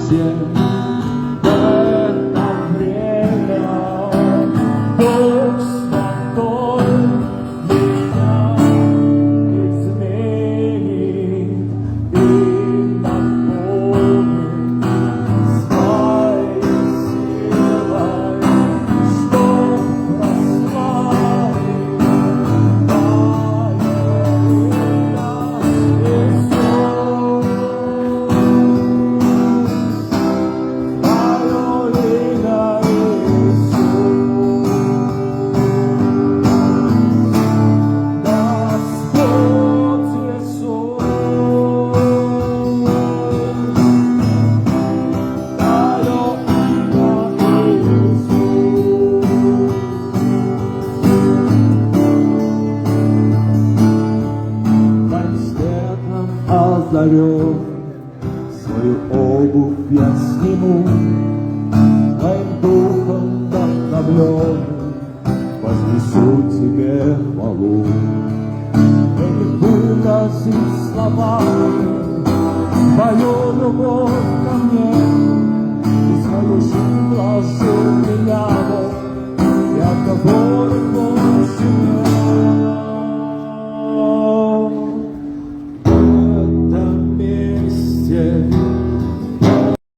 все в это время. Бог святой меня изменит и наполнит своей силой, чтоб прославить озарен, свою обувь я сниму, твоим духом вдохновлен, вознесу тебе хвалу. Я не выразить словами твою любовь ко мне, и свою жизнь вложу.